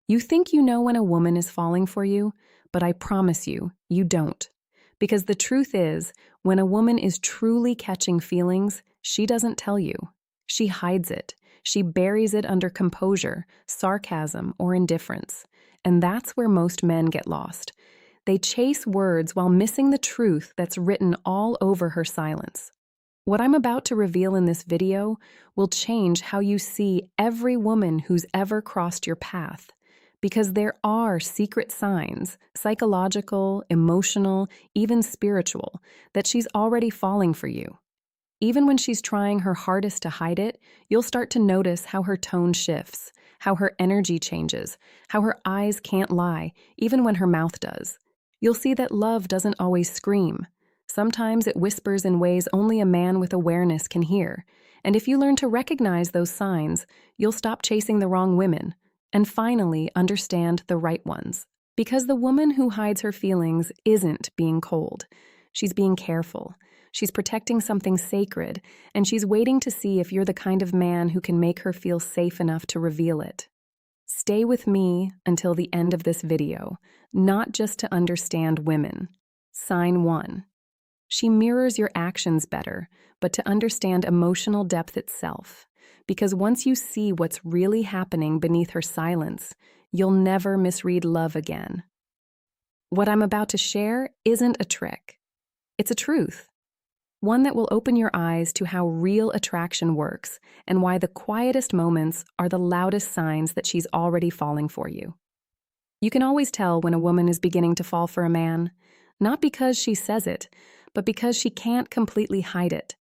You think you know when a woman is falling for you, but I promise you, you don't. Because the truth is, when a woman is truly catching feelings, she doesn't tell you. She hides it. She buries it under composure, sarcasm, or indifference. And that's where most men get lost. They chase words while missing the truth that's written all over her silence. What I'm about to reveal in this video will change how you see every woman who's ever crossed your path. Because there are secret signs, psychological, emotional, even spiritual, that she's already falling for you. Even when she's trying her hardest to hide it, you'll start to notice how her tone shifts, how her energy changes, how her eyes can't lie, even when her mouth does. You'll see that love doesn't always scream. Sometimes it whispers in ways only a man with awareness can hear. And if you learn to recognize those signs, you'll stop chasing the wrong women and finally understand the right ones. Because the woman who hides her feelings isn't being cold. She's being careful. She's protecting something sacred, and she's waiting to see if you're the kind of man who can make her feel safe enough to reveal it. Stay with me until the end of this video, not just to understand women. Sign 1. She mirrors your actions better, but to understand emotional depth itself. Because once you see what's really happening beneath her silence, you'll never misread love again. What I'm about to share isn't a trick. It's a truth. One that will open your eyes to how real attraction works and why the quietest moments are the loudest signs that she's already falling for you. You can always tell when a woman is beginning to fall for a man, not because she says it, but because she can't completely hide it.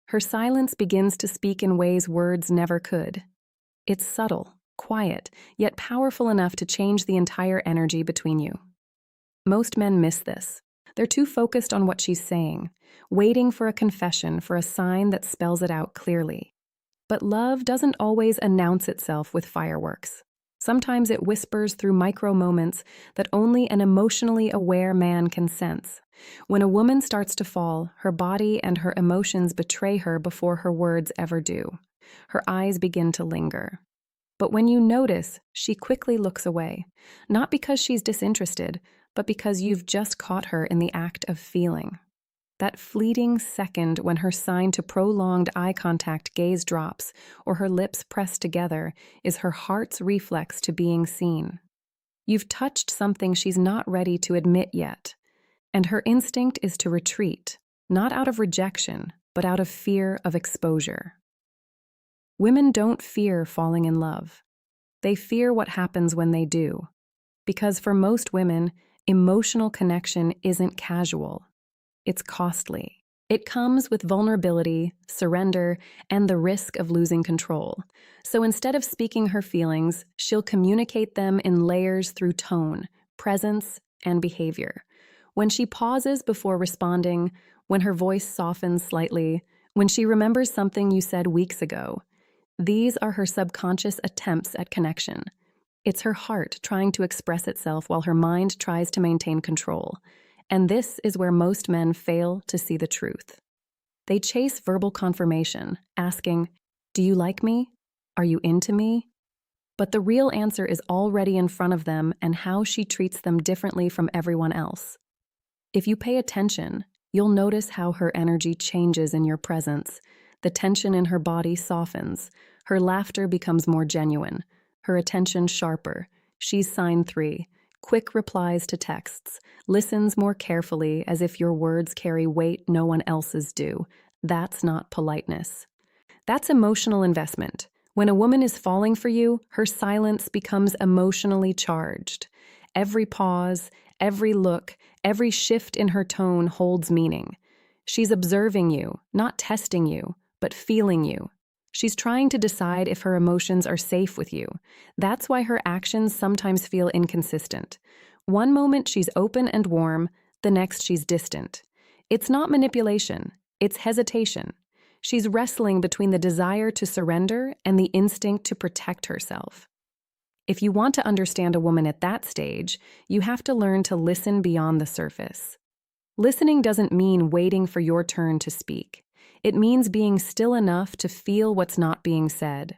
Her silence begins to speak in ways words never could. It's subtle, quiet, yet powerful enough to change the entire energy between you. Most men miss this. They're too focused on what she's saying, waiting for a confession, for a sign that spells it out clearly. But love doesn't always announce itself with fireworks. Sometimes it whispers through micro moments that only an emotionally aware man can sense. When a woman starts to fall, her body and her emotions betray her before her words ever do. Her eyes begin to linger. But when you notice, she quickly looks away, not because she's disinterested, but because you've just caught her in the act of feeling. That fleeting second when her sign to prolonged eye contact gaze drops or her lips press together is her heart's reflex to being seen. You've touched something she's not ready to admit yet, and her instinct is to retreat, not out of rejection, but out of fear of exposure. Women don't fear falling in love. They fear what happens when they do. Because for most women, emotional connection isn't casual. It's costly. It comes with vulnerability, surrender, and the risk of losing control. So instead of speaking her feelings, she'll communicate them in layers through tone, presence, and behavior. When she pauses before responding, when her voice softens slightly, when she remembers something you said weeks ago, these are her subconscious attempts at connection. It's her heart trying to express itself while her mind tries to maintain control. And this is where most men fail to see the truth. They chase verbal confirmation, asking, "Do you like me? Are you into me?" But the real answer is already in front of them and how she treats them differently from everyone else. If you pay attention, you'll notice how her energy changes in your presence. The tension in her body softens. Her laughter becomes more genuine. Her attention sharper. She's sign 3. Quick replies to texts, listens more carefully as if your words carry weight no one else's do. That's not politeness. That's emotional investment. When a woman is falling for you, her silence becomes emotionally charged. Every pause, every look, every shift in her tone holds meaning. She's observing you, not testing you, but feeling you. She's trying to decide if her emotions are safe with you. That's why her actions sometimes feel inconsistent. One moment she's open and warm, the next she's distant. It's not manipulation, it's hesitation. She's wrestling between the desire to surrender and the instinct to protect herself. If you want to understand a woman at that stage, you have to learn to listen beyond the surface. Listening doesn't mean waiting for your turn to speak. It means being still enough to feel what's not being said.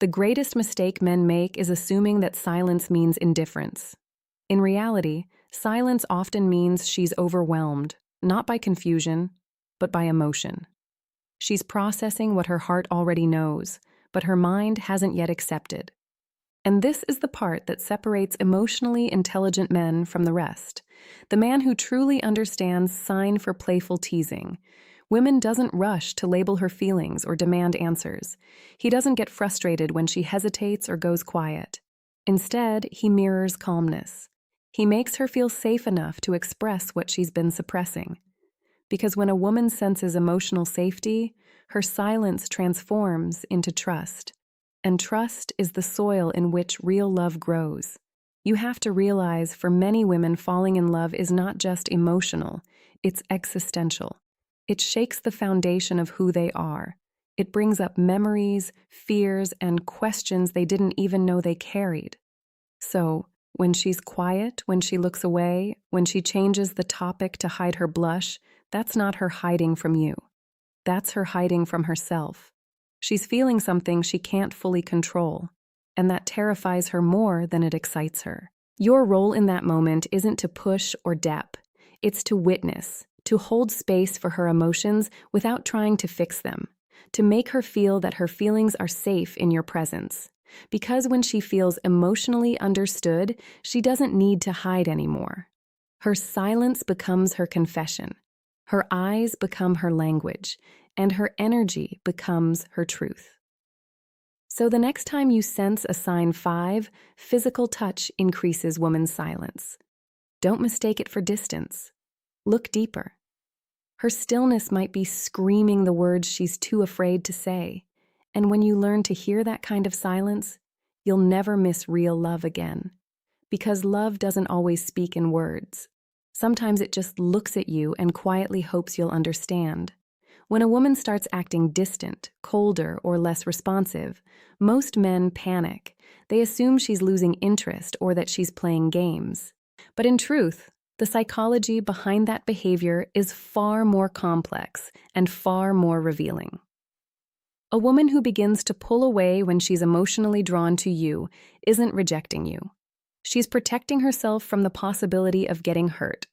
The greatest mistake men make is assuming that silence means indifference. In reality, silence often means she's overwhelmed, not by confusion, but by emotion. She's processing what her heart already knows, but her mind hasn't yet accepted. And this is the part that separates emotionally intelligent men from the rest. The man who truly understands sign for playful teasing. Women doesn't rush to label her feelings or demand answers. He doesn't get frustrated when she hesitates or goes quiet. Instead, he mirrors calmness. He makes her feel safe enough to express what she's been suppressing. Because when a woman senses emotional safety, her silence transforms into trust. And trust is the soil in which real love grows. You have to realize for many women, falling in love is not just emotional, it's existential. It shakes the foundation of who they are. It brings up memories, fears, and questions they didn't even know they carried. So, when she's quiet, when she looks away, when she changes the topic to hide her blush, that's not her hiding from you. That's her hiding from herself. She's feeling something she can't fully control, and that terrifies her more than it excites her. Your role in that moment isn't to push or dep. It's to witness, to hold space for her emotions without trying to fix them, to make her feel that her feelings are safe in your presence. Because when she feels emotionally understood, she doesn't need to hide anymore. Her silence becomes her confession. Her eyes become her language, and her energy becomes her truth. So the next time you sense a sign 5, physical touch increases woman's silence. Don't mistake it for distance. Look deeper. Her stillness might be screaming the words she's too afraid to say. And when you learn to hear that kind of silence, you'll never miss real love again. Because love doesn't always speak in words. Sometimes it just looks at you and quietly hopes you'll understand. When a woman starts acting distant, colder, or less responsive, most men panic. They assume she's losing interest or that she's playing games. But in truth, the psychology behind that behavior is far more complex and far more revealing. A woman who begins to pull away when she's emotionally drawn to you isn't rejecting you. She's protecting herself from the possibility of getting hurt.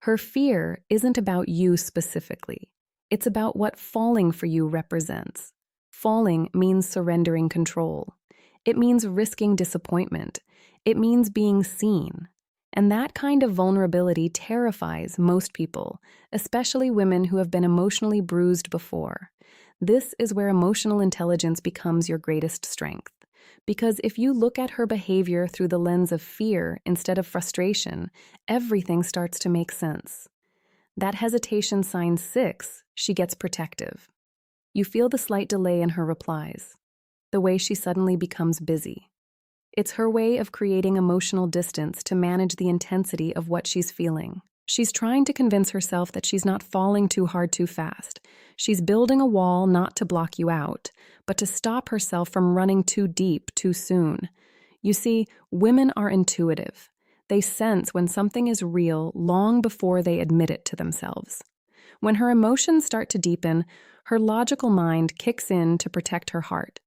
Her fear isn't about you specifically. It's about what falling for you represents. Falling means surrendering control. It means risking disappointment. It means being seen. And that kind of vulnerability terrifies most people, especially women who have been emotionally bruised before. This is where emotional intelligence becomes your greatest strength. Because if you look at her behavior through the lens of fear instead of frustration, everything starts to make sense. That hesitation sign 6, she gets protective. You feel the slight delay in her replies, the way she suddenly becomes busy. It's her way of creating emotional distance to manage the intensity of what she's feeling. She's trying to convince herself that she's not falling too hard too fast. She's building a wall not to block you out, but to stop herself from running too deep too soon. You see, women are intuitive. They sense when something is real long before they admit it to themselves. When her emotions start to deepen, her logical mind kicks in to protect her heart.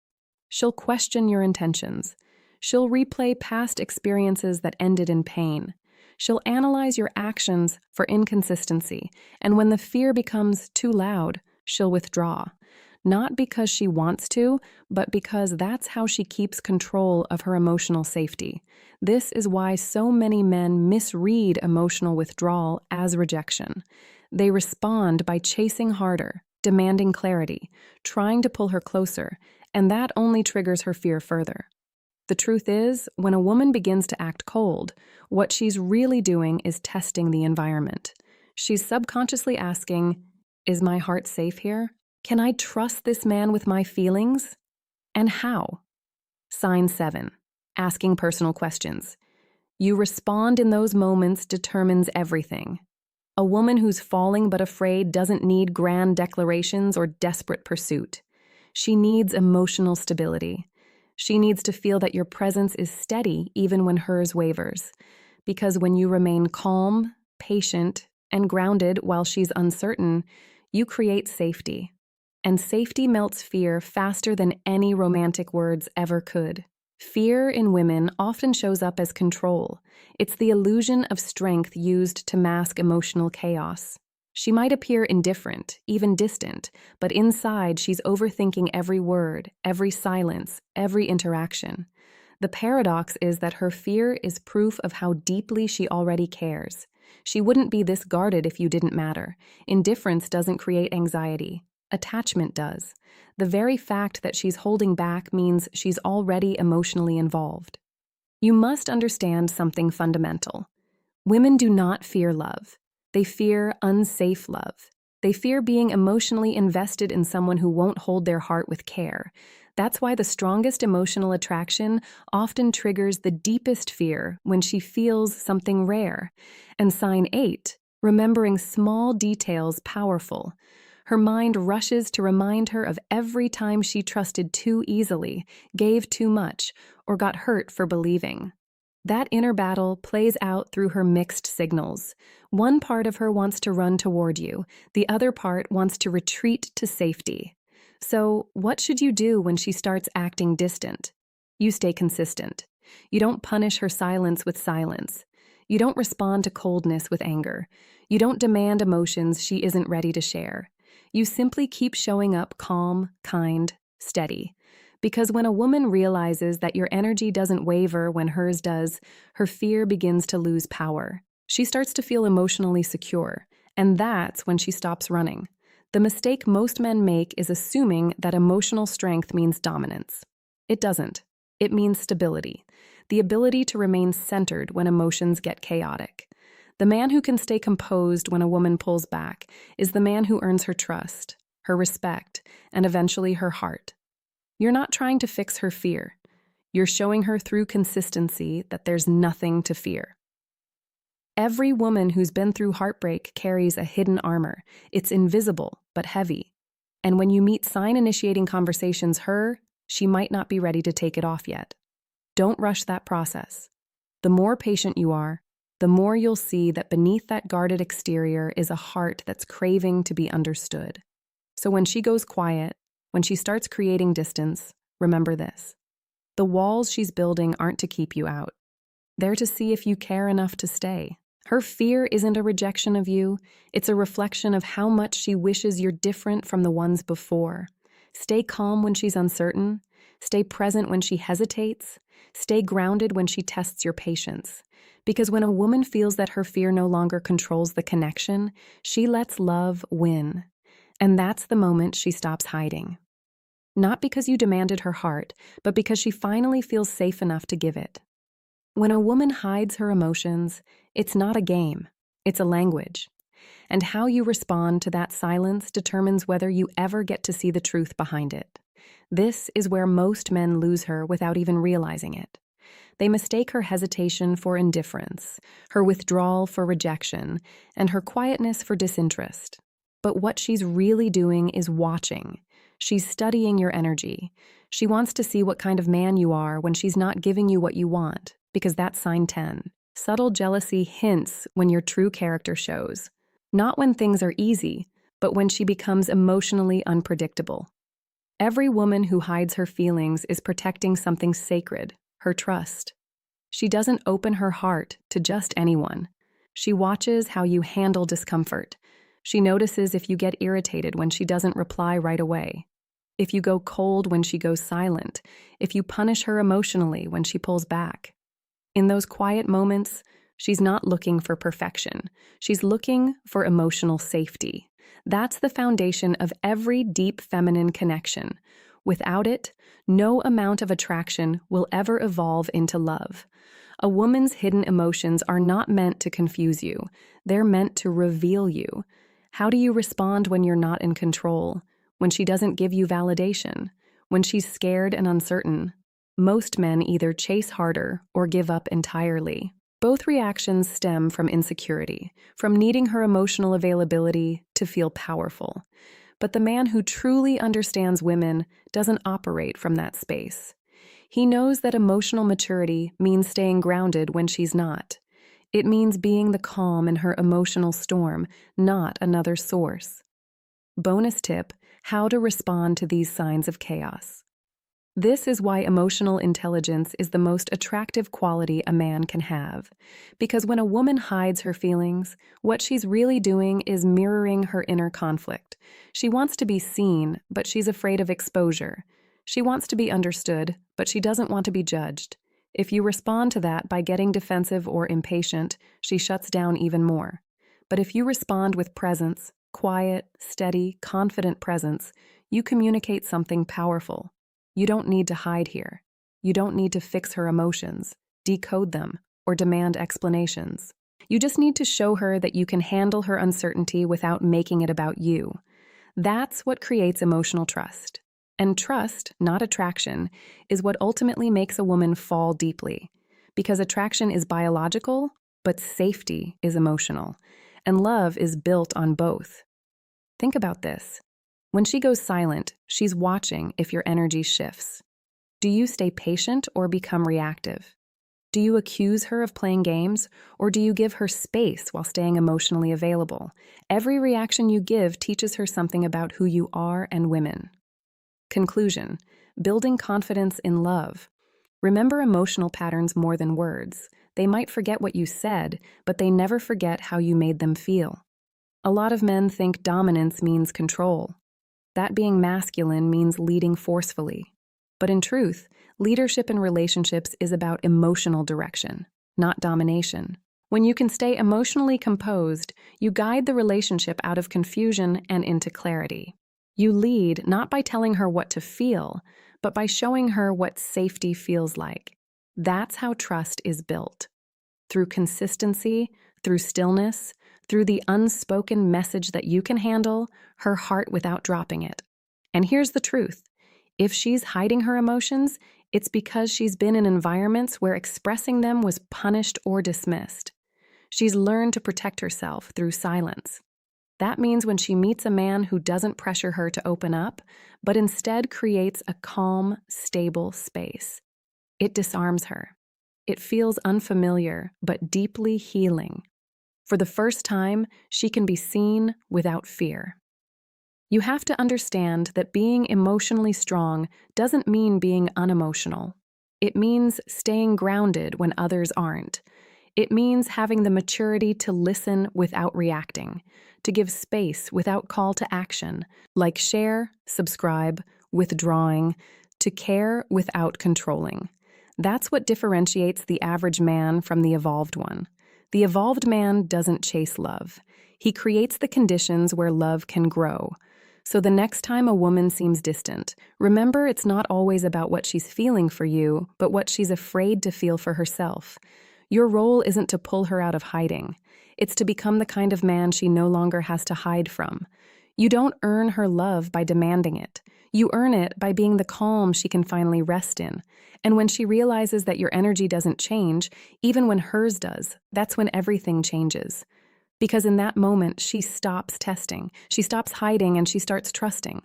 She'll question your intentions. She'll replay past experiences that ended in pain. She'll analyze your actions for inconsistency, and when the fear becomes too loud, she'll withdraw. Not because she wants to, but because that's how she keeps control of her emotional safety. This is why so many men misread emotional withdrawal as rejection. They respond by chasing harder, demanding clarity, trying to pull her closer, and that only triggers her fear further. The truth is, when a woman begins to act cold, what she's really doing is testing the environment. She's subconsciously asking, is my heart safe here? Can I trust this man with my feelings? And how? Sign 7, asking personal questions. You respond in those moments determines everything. A woman who's falling but afraid doesn't need grand declarations or desperate pursuit. She needs emotional stability. She needs to feel that your presence is steady even when hers wavers. Because when you remain calm, patient, and grounded while she's uncertain, you create safety. and safety melts fear faster than any romantic words ever could. Fear in women often shows up as control. It's the illusion of strength used to mask emotional chaos. She might appear indifferent, even distant, but inside she's overthinking every word, every silence, every interaction. The paradox is that her fear is proof of how deeply she already cares. She wouldn't be this guarded if you didn't matter. Indifference doesn't create anxiety. Attachment does. The very fact that she's holding back means she's already emotionally involved. You must understand something fundamental. Women do not fear love. They fear unsafe love. They fear being emotionally invested in someone who won't hold their heart with care. That's why the strongest emotional attraction often triggers the deepest fear when she feels something rare. And sign 8, remembering small details powerful. Her mind rushes to remind her of every time she trusted too easily, gave too much, or got hurt for believing. That inner battle plays out through her mixed signals. One part of her wants to run toward you, the other part wants to retreat to safety. So, what should you do when she starts acting distant? You stay consistent. You don't punish her silence with silence. You don't respond to coldness with anger. You don't demand emotions she isn't ready to share. You simply keep showing up calm, kind, steady. Because when a woman realizes that your energy doesn't waver when hers does, her fear begins to lose power. She starts to feel emotionally secure, and that's when she stops running. The mistake most men make is assuming that emotional strength means dominance. It doesn't. It means stability, the ability to remain centered when emotions get chaotic. The man who can stay composed when a woman pulls back is the man who earns her trust, her respect, and eventually her heart. You're not trying to fix her fear. You're showing her through consistency that there's nothing to fear. Every woman who's been through heartbreak carries a hidden armor. It's invisible, but heavy. And when you meet sign-initiating conversations she might not be ready to take it off yet. Don't rush that process. The more patient you are, the more you'll see that beneath that guarded exterior is a heart that's craving to be understood. So when she goes quiet, when she starts creating distance, remember this. The walls she's building aren't to keep you out. They're to see if you care enough to stay. Her fear isn't a rejection of you, it's a reflection of how much she wishes you're different from the ones before. Stay calm when she's uncertain. Stay present when she hesitates. Stay grounded when she tests your patience. Because when a woman feels that her fear no longer controls the connection, she lets love win. And that's the moment she stops hiding. Not because you demanded her heart, but because she finally feels safe enough to give it. When a woman hides her emotions, it's not a game, it's a language. And how you respond to that silence determines whether you ever get to see the truth behind it. This is where most men lose her without even realizing it. They mistake her hesitation for indifference, her withdrawal for rejection, and her quietness for disinterest. But what she's really doing is watching. She's studying your energy. She wants to see what kind of man you are when she's not giving you what you want, because that's sign 10. Subtle jealousy hints when your true character shows. Not when things are easy, but when she becomes emotionally unpredictable. Every woman who hides her feelings is protecting something sacred, her trust. She doesn't open her heart to just anyone. She watches how you handle discomfort. She notices if you get irritated when she doesn't reply right away, if you go cold when she goes silent, if you punish her emotionally when she pulls back. In those quiet moments, she's not looking for perfection. She's looking for emotional safety. That's the foundation of every deep feminine connection. Without it, no amount of attraction will ever evolve into love. A woman's hidden emotions are not meant to confuse you. They're meant to reveal you. How do you respond when you're not in control? When she doesn't give you validation? When she's scared and uncertain? Most men either chase harder or give up entirely. Both reactions stem from insecurity, from needing her emotional availability to feel powerful. But the man who truly understands women doesn't operate from that space. He knows that emotional maturity means staying grounded when she's not. It means being the calm in her emotional storm, not another source. Bonus tip: how to respond to these signs of chaos. This is why emotional intelligence is the most attractive quality a man can have. Because when a woman hides her feelings, what she's really doing is mirroring her inner conflict. She wants to be seen, but she's afraid of exposure. She wants to be understood, but she doesn't want to be judged. If you respond to that by getting defensive or impatient, she shuts down even more. But if you respond with presence, quiet, steady, confident presence, you communicate something powerful. You don't need to hide here. You don't need to fix her emotions, decode them, or demand explanations. You just need to show her that you can handle her uncertainty without making it about you. That's what creates emotional trust. And trust, not attraction, is what ultimately makes a woman fall deeply. Because attraction is biological, but safety is emotional. And love is built on both. Think about this. When she goes silent, she's watching if your energy shifts. Do you stay patient or become reactive? Do you accuse her of playing games, or do you give her space while staying emotionally available? Every reaction you give teaches her something about who you are and women. Conclusion: building confidence in love. Remember emotional patterns more than words. They might forget what you said, but they never forget how you made them feel. A lot of men think dominance means control. That being masculine means leading forcefully. But in truth, leadership in relationships is about emotional direction, not domination. When you can stay emotionally composed, you guide the relationship out of confusion and into clarity. You lead not by telling her what to feel, but by showing her what safety feels like. That's how trust is built. Through consistency, through stillness, through the unspoken message that you can handle her heart without dropping it. And here's the truth. If she's hiding her emotions, it's because she's been in environments where expressing them was punished or dismissed. She's learned to protect herself through silence. That means when she meets a man who doesn't pressure her to open up, but instead creates a calm, stable space, it disarms her. It feels unfamiliar, but deeply healing. For the first time, she can be seen without fear. You have to understand that being emotionally strong doesn't mean being unemotional. It means staying grounded when others aren't. It means having the maturity to listen without reacting, to give space without call to action, like share, subscribe, withdrawing, to care without controlling. That's what differentiates the average man from the evolved one. The evolved man doesn't chase love. He creates the conditions where love can grow. So the next time a woman seems distant, remember it's not always about what she's feeling for you, but what she's afraid to feel for herself. Your role isn't to pull her out of hiding. It's to become the kind of man she no longer has to hide from. You don't earn her love by demanding it. You earn it by being the calm she can finally rest in. And when she realizes that your energy doesn't change, even when hers does, that's when everything changes. Because in that moment, she stops testing, she stops hiding, and she starts trusting.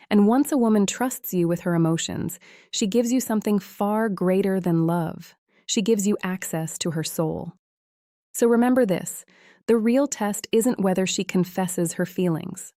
And once a woman trusts you with her emotions, she gives you something far greater than love. She gives you access to her soul. So remember this, the real test isn't whether she confesses her feelings.